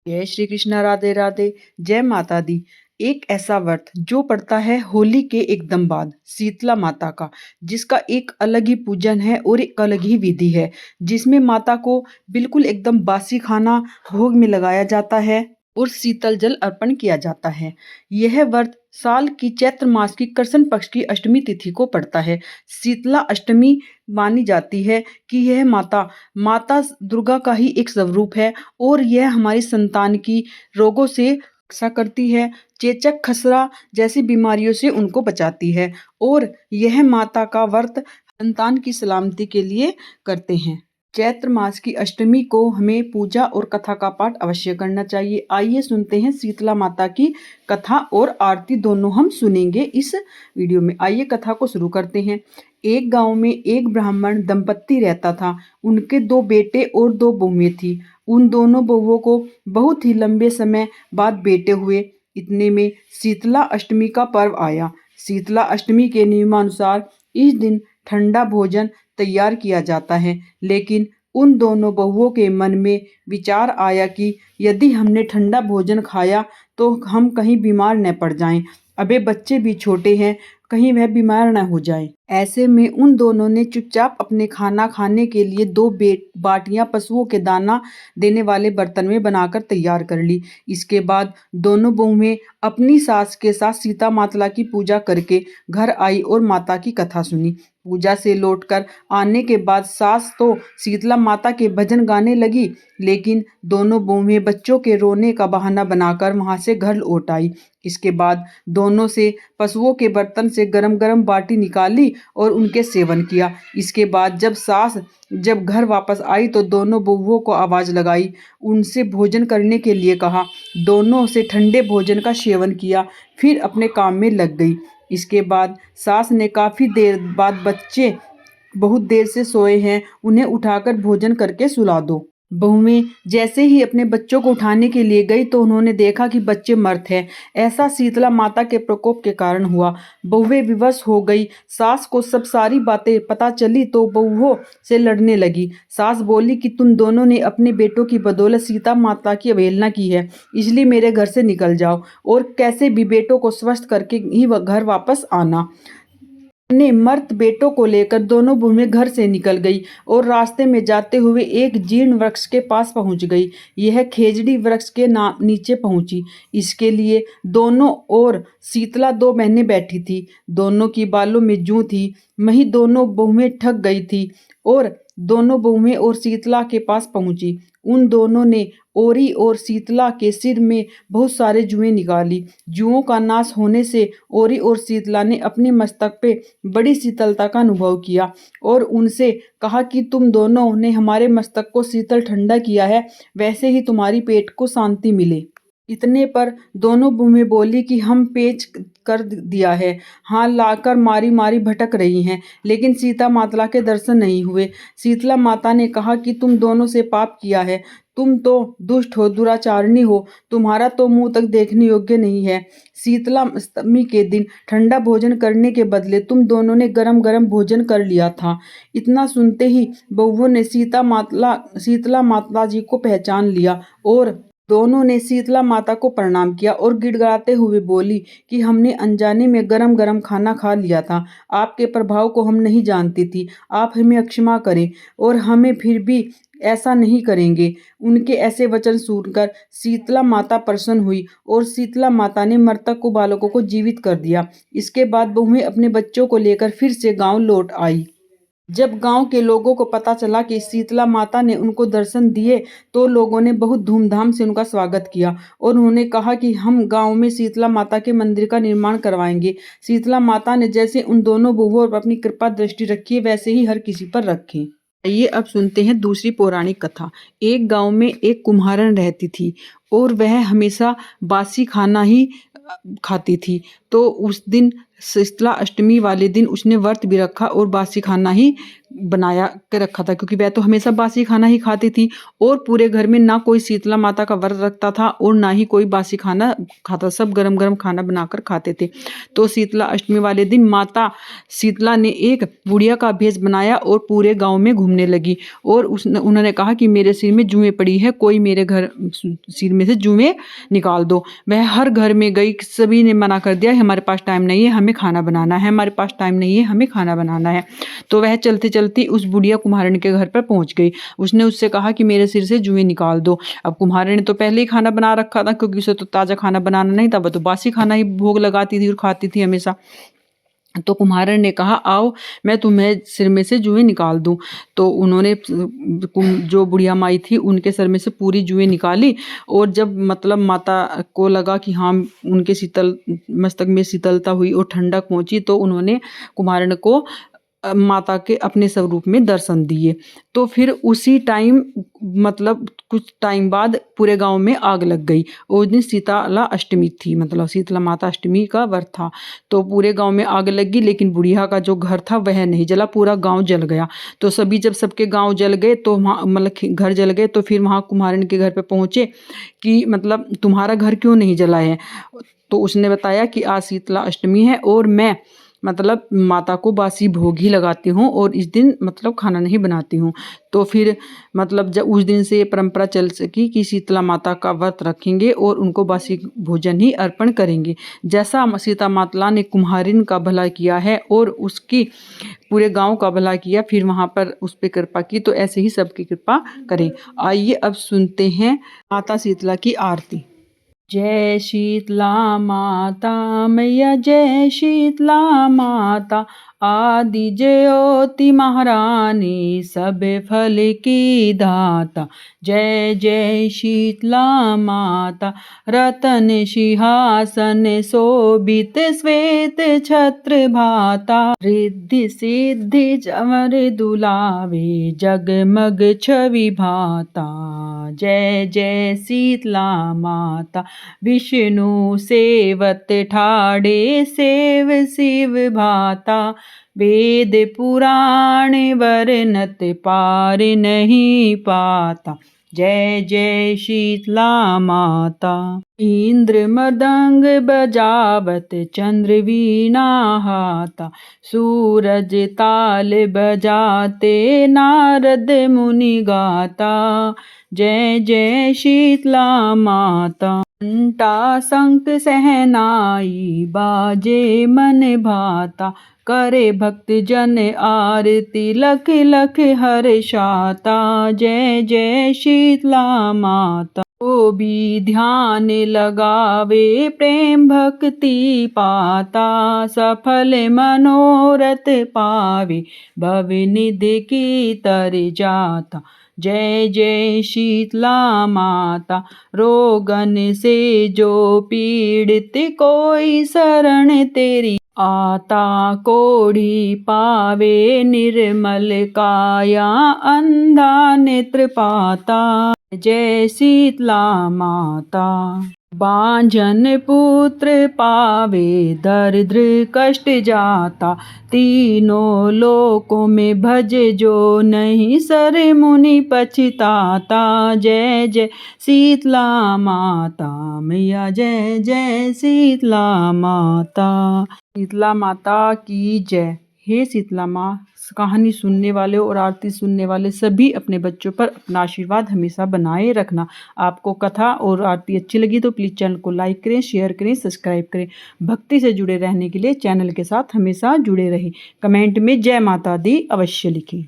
जय श्री कृष्णा, राधे राधे, जय माता दी। एक ऐसा व्रत जो पड़ता है होली के एकदम बाद, शीतला माता का, जिसका एक अलग ही पूजन है और एक अलग ही विधि है, जिसमें माता को बिल्कुल एकदम बासी खाना भोग में लगाया जाता है और शीतल जल अर्पण किया जाता है। यह व्रत साल की चैत्र मास की कृष्ण पक्ष की अष्टमी तिथि को पड़ता है। शीतला अष्टमी मानी जाती है कि यह माता माता दुर्गा का ही एक स्वरूप है और यह हमारी संतान की रोगों से रक्षा करती है, चेचक, खसरा जैसी बीमारियों से उनको बचाती है और यह माता का व्रत संतान की सलामती के लिए करते हैं। चैत्र मास की अष्टमी को हमें पूजा और कथा का पाठ अवश्य करना चाहिए। आइए सुनते हैं शीतला माता की कथा और आरती, दोनों हम सुनेंगे इस वीडियो में। आइए कथा को शुरू करते हैं। एक गांव में एक ब्राह्मण दंपत्ति रहता था। उनके दो बेटे और दो बहुएं थी। उन दोनों बहुओं को बहुत ही लंबे समय बाद बेटे हुए। इतने में शीतला अष्टमी का पर्व आया। शीतला अष्टमी के नियमानुसार इस दिन ठंडा भोजन तैयार किया जाता है, लेकिन उन दोनों बहुओं के मन में विचार आया कि यदि हमने ठंडा भोजन खाया तो हम कहीं बीमार न पड़ जाएं। अबे बच्चे भी छोटे हैं, कहीं वह बीमार न हो जाए। ऐसे में उन दोनों ने चुपचाप अपने खाना खाने के लिए दो बाटियां पशुओं के दाना देने वाले बर्तन में बनाकर तैयार कर ली। इसके बाद दोनों बहुएं अपनी सास के साथ सीता माता की पूजा करके घर आई और माता की कथा सुनी। पूजा से लौटकर आने के बाद सास तो शीतला माता के भजन गाने लगी, लेकिन दोनों बहुएं बच्चों के रोने का बहाना बनाकर वहां से घर लौट आई। इसके बाद दोनों से पशुओं के बर्तन से गरम गरम बाटी निकाली और उनके सेवन किया। इसके बाद जब घर वापस आई तो दोनों बहुओं को आवाज लगाई, उनसे भोजन करने के लिए कहा। दोनों से ठंडे भोजन का सेवन किया, फिर अपने काम में लग गई। इसके बाद सास ने काफी देर बाद बच्चे बहुत देर से सोए हैं, उन्हें उठाकर भोजन करके सुला दो। बहुएं जैसे ही अपने बच्चों को उठाने के लिए गई तो उन्होंने देखा कि बच्चे मृत हैं। ऐसा शीतला माता के प्रकोप के कारण हुआ। बहुएं विवश हो गई। सास को सब सारी बातें पता चली तो बहुओं से लड़ने लगी। सास बोली कि तुम दोनों ने अपने बेटों की बदौलत सीता माता की अवहेलना की है, इसलिए मेरे घर से निकल जाओ और कैसे भी बेटों को स्वस्थ करके ही घर वापस आना। अपने मर्द बेटों को लेकर दोनों बहुएं घर से निकल गई और रास्ते में जाते हुए एक जीर्ण वृक्ष के पास पहुंच गई। यह खेजड़ी वृक्ष के नीचे पहुंची। इसके लिए दोनों ओर शीतला दो बहनें बैठी थी। दोनों की बालों में जूं थी। वहीं दोनों बहुएं ठग गई थी और दोनों बहुएं और शीतला के पास पहुंची। उन दोनों ने ओरी और शीतला के सिर में बहुत सारे जुएं निकाली। जुओं का नाश होने से ओरी और शीतला ने अपने मस्तक पे बड़ी शीतलता का अनुभव किया और उनसे कहा कि तुम दोनों ने हमारे मस्तक को शीतल ठंडा किया है, वैसे ही तुम्हारी पेट को शांति मिले। इतने पर दोनों बहुएं बोली कि हम पेच कर दिया है, हाँ लाकर मारी मारी भटक रही हैं, लेकिन सीता माता के दर्शन नहीं हुए। शीतला माता ने कहा कि तुम दोनों से पाप किया है, तुम तो दुष्ट हो, दुराचारणी हो, तुम्हारा तो मुंह तक देखने योग्य नहीं है। शीतला अष्टमी के दिन ठंडा भोजन करने के बदले तुम दोनों ने गरम गरम भोजन कर लिया था। इतना सुनते ही बहुओं ने शीतला माता जी को पहचान लिया और दोनों ने शीतला माता को प्रणाम किया और गिड़गिड़ाते हुए बोली कि हमने अनजाने में गरम गरम खाना खा लिया था, आपके प्रभाव को हम नहीं जानती थी, आप हमें क्षमा करें और हमें फिर भी ऐसा नहीं करेंगे। उनके ऐसे वचन सुनकर शीतला माता प्रसन्न हुई और शीतला माता ने मृतक को बालकों को जीवित कर दिया। इसके बाद बहुएं अपने बच्चों को लेकर फिर से गांव लौट आई। जब गांव के लोगों को पता चला कि शीतला माता ने उनको दर्शन दिए तो लोगों ने बहुत धूमधाम से उनका स्वागत किया और उन्होंने कहा कि हम गांव में शीतला माता के मंदिर का निर्माण करवाएंगे। शीतला माता ने जैसे उन दोनों बहुओं पर अपनी कृपा दृष्टि रखी है, वैसे ही हर किसी पर रखें। आइए अब सुनते हैं दूसरी पौराणिक कथा। एक गांव में एक कुम्हारन रहती थी और वह हमेशा बासी खाना ही खाती थी। तो उस दिन शीतला अष्टमी वाले दिन उसने व्रत भी रखा और बासी खाना ही बनाया के रखा था, क्योंकि वह तो हमेशा बासी खाना ही खाती थी और पूरे घर में ना कोई शीतला माता का व्रत रखता था और ना ही कोई बासी खाना खाता, सब गरम गरम खाना बनाकर खाते थे। तो शीतला अष्टमी वाले दिन माता शीतला ने एक बुढ़िया का भेष बनाया और पूरे गांव में घूमने लगी और उन्होंने कहा कि मेरे सिर में जुएं पड़ी है, कोई मेरे घर सिर में से जुएं निकाल दो। वह हर घर में गई, सभी ने मना कर दिया, हमारे पास टाइम नहीं है, हमें खाना बनाना है, हमारे पास टाइम नहीं है, हमें खाना बनाना है। तो वह चलते चलती उस बुढ़िया कुम्हारन के घर पर पहुंच गई। उसने उससे कहा कि मेरे सिर से जुएं निकाल दो। अब कुम्हारन ने तो पहले ही खाना बना रखा था, क्योंकि उसे तो ताज़ा खाना बनाना नहीं था, वह तो बासी खाना ही भोग लगाती थी और खाती थी हमेशा। तो कुम्हारन ने कहा, आओ मैं तुम्हें सिर में से जुएं निकाल दूं। तो उन्होंने जो बुढ़िया माई थी उनके सिर में से पूरी जुएं निकाली और जब मतलब माता को लगा कि हाँ उनके शीतल मस्तक में शीतलता हुई और ठंडक पहुंची, तो उन्होंने कुम्हारन को माता के अपने स्वरूप में दर्शन दिए। तो फिर उसी टाइम मतलब कुछ टाइम बाद पूरे गांव में आग लग गई। उस दिन शीतला अष्टमी थी, मतलब शीतला माता अष्टमी का व्रत था। तो पूरे गांव में आग लगी, लेकिन बुढ़िया का जो घर था वह नहीं जला, पूरा गांव जल गया। तो सभी जब सबके गांव जल गए तो वहाँ मतलब घर जल गए, तो फिर वहाँ कुम्हारन के घर पे पहुँचे कि मतलब तुम्हारा घर क्यों नहीं जला है। तो उसने बताया कि आज शीतला अष्टमी है और मैं मतलब माता को बासी भोग ही लगाती हूँ और इस दिन मतलब खाना नहीं बनाती हूँ। तो फिर मतलब जब उस दिन से ये परंपरा चल सकी कि शीतला माता का व्रत रखेंगे और उनको बासी भोजन ही अर्पण करेंगे। जैसा सीता मातला ने कुम्हारिन का भला किया है और उसकी पूरे गांव का भला किया, फिर वहाँ पर उस पर कृपा की, तो ऐसे ही सबकी कृपा करें। आइए अब सुनते हैं माता शीतला की आरती। जय शीतला माता मैया, जय शीतला माता, आदि ज्योति महारानी, सब फल की दाता। जय जय शीतला माता, रतन सिंहासन शोभित श्वेत छत्र भाता, रिद्धि सिद्धि चमर दुलावे, जगमग छवि भाता। जय जय शीतला माता, विष्णु सेवत ठाड़े, सेव शिव भाता, वेद पुराण वर्णत पार नहीं पाता। जय जय शीतला माता। इंद्र मृदंग बजावत, चंद्र वीणा हाता, सूरज ताल बजाते, नारद मुनि गाता। जय जय शीतला माता। घंटा शंख सहनाई, बाजे मन भाता, करे भक्त जन आरती, लख लख हर्षाता। जय जय शीतला माता। को भी ध्यान लगावे, प्रेम भक्ति पाता, सफल मनोरथ पावे, भवनिधि की तर जाता। जय जय शीतला माता। रोगन से जो पीड़ित, कोई शरण तेरी आता, कोढ़ी पावे निर्मल काया, अंधा नेत्र पाता। जय शीतला माता। बांझन पुत्र पावे, दरिद्र कष्ट जाता, तीनों लोकों में भज जो नहीं, सर मुनि पछताता। जय जय शीतला माता मैया, जय जय शीतला माता। शीतला माता की जय। हे शीतला माँ, कहानी सुनने वाले और आरती सुनने वाले सभी अपने बच्चों पर अपना आशीर्वाद हमेशा बनाए रखना। आपको कथा और आरती अच्छी लगी तो प्लीज़ चैनल को लाइक करें, शेयर करें, सब्सक्राइब करें। भक्ति से जुड़े रहने के लिए चैनल के साथ हमेशा जुड़े रहें। कमेंट में जय माता दी अवश्य लिखें।